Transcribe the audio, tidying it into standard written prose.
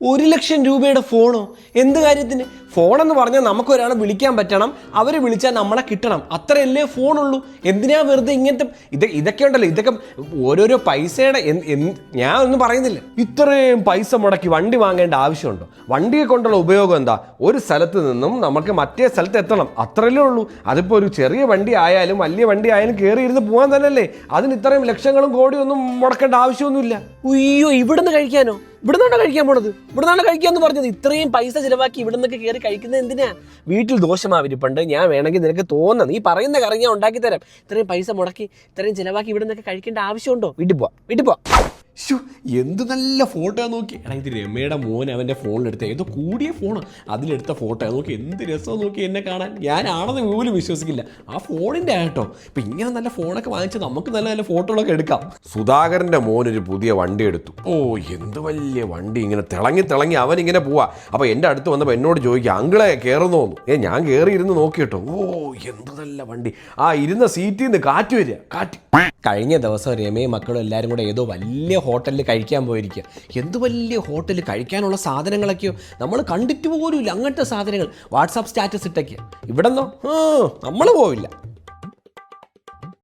1,00,000 രൂപയുടെ ഫോണോ? എന്ത് കാര്യത്തിന്? ഫോണെന്ന് പറഞ്ഞാൽ നമുക്ക് ഒരാളെ വിളിക്കാൻ പറ്റണം, അവർ വിളിച്ചാൽ നമ്മളെ കിട്ടണം, അത്രയല്ലേ ഫോണുള്ളൂ. എന്തിനാ വെറുതെ ഇങ്ങനത്തെ ഇതൊക്കെ ഉണ്ടല്ലോ, ഇതൊക്കെ ഓരോരോ പൈസയുടെ ഞാൻ ഒന്നും പറയുന്നില്ല. ഇത്രയും പൈസ മുടക്കി വണ്ടി വാങ്ങേണ്ട ആവശ്യമുണ്ടോ? വണ്ടിയെ കൊണ്ടുള്ള ഉപയോഗം എന്താ? ഒരു സ്ഥലത്ത് നിന്നും നമുക്ക് മറ്റേ സ്ഥലത്ത് എത്തണം, അത്രയല്ലേ ഉള്ളൂ. അതിപ്പോൾ ഒരു ചെറിയ വണ്ടി ആയാലും വലിയ വണ്ടി ആയാലും കയറി ഇരുന്ന് പോകാൻ തന്നെയല്ലേ. അതിന് ഇത്രയും ലക്ഷങ്ങളും കോടിയും ഒന്നും മുടക്കേണ്ട ആവശ്യമൊന്നുമില്ല. അയ്യോ, ഇവിടുന്ന് കഴിക്കാനോ? ഇവിടുന്നാണ് കഴിക്കാൻ പോണത്? ഇവിടുന്നാണ് കഴിക്കാന്ന് പറഞ്ഞത്? ഇത്രയും പൈസ ചിലവാക്കി ഇവിടെ നിന്നൊക്കെ കയറി കഴിക്കുന്നത് എന്തിനാ? വീട്ടിൽ ദോശമാവിരിപ്പുണ്ട്, ഞാൻ വേണമെങ്കിൽ നിനക്ക് തോന്നുന്നു, നീ പറയുന്ന കറി ഞാൻ ഉണ്ടാക്കി തരാം. ഇത്രയും പൈസ മുടക്കി ഇത്രയും ചിലവാക്കി ഇവിടെ നിന്നൊക്കെ കഴിക്കേണ്ട ആവശ്യമുണ്ടോ? വീട്ടിൽ പോവാ. എന്ത് നല്ല ഫോട്ടോ നോക്കി. എടാ, ഇത് രമയുടെ മോൻ അവൻ്റെ ഫോണിലെടുത്ത ഏതോ കൂടിയ ഫോണാണ്, അതിലെടുത്ത ഫോട്ടോ നോക്കി. എന്ത് രസം നോക്കി എന്നെ കാണാൻ. ഞാനാണെന്ന് പോലും വിശ്വസിക്കില്ല. ആ ഫോണിൻ്റെ ആട്ടോ. ഇപ്പം ഇങ്ങനെ നല്ല ഫോണൊക്കെ വാങ്ങിച്ച് നമുക്ക് നല്ല നല്ല ഫോട്ടോകളൊക്കെ എടുക്കാം. സുധാകരൻ്റെ മോനൊരു പുതിയ വണ്ടി എടുത്തു. ഓ, എന്ത് വലിയ വണ്ടി. ഇങ്ങനെ തിളങ്ങി അവനിങ്ങനെ പോവാ. അപ്പോൾ എൻ്റെ അടുത്ത് വന്നപ്പോൾ എന്നോട് ചോദിക്കുക, അങ്കിളെ കയറുന്നോന്നു. ഞാൻ കയറി ഇരുന്ന് നോക്കിയിട്ടോ. ഓ, എന്ത് നല്ല വണ്ടി. ആ ഇരുന്ന സീറ്റിൽ നിന്ന് കാറ്റ് വരിക, കാറ്റ്. കഴിഞ്ഞ ദിവസം രമയും മക്കളും എല്ലാവരും കൂടെ ഏതോ വലിയ ഹോട്ടലിൽ കഴിക്കാൻ പോയിരിക്കുക. എന്ത് വലിയ ഹോട്ടലിൽ കഴിക്കാനുള്ള സാധനങ്ങളൊക്കെയോ നമ്മൾ കണ്ടിട്ട് പോലും ഇല്ല. അങ്ങനത്തെ സാധനങ്ങൾ വാട്സാപ്പ് സ്റ്റാറ്റസ് ഇട്ടൊക്കെയാണ്. ഇവിടെ നിന്നോ നമ്മൾ പോവില്ല.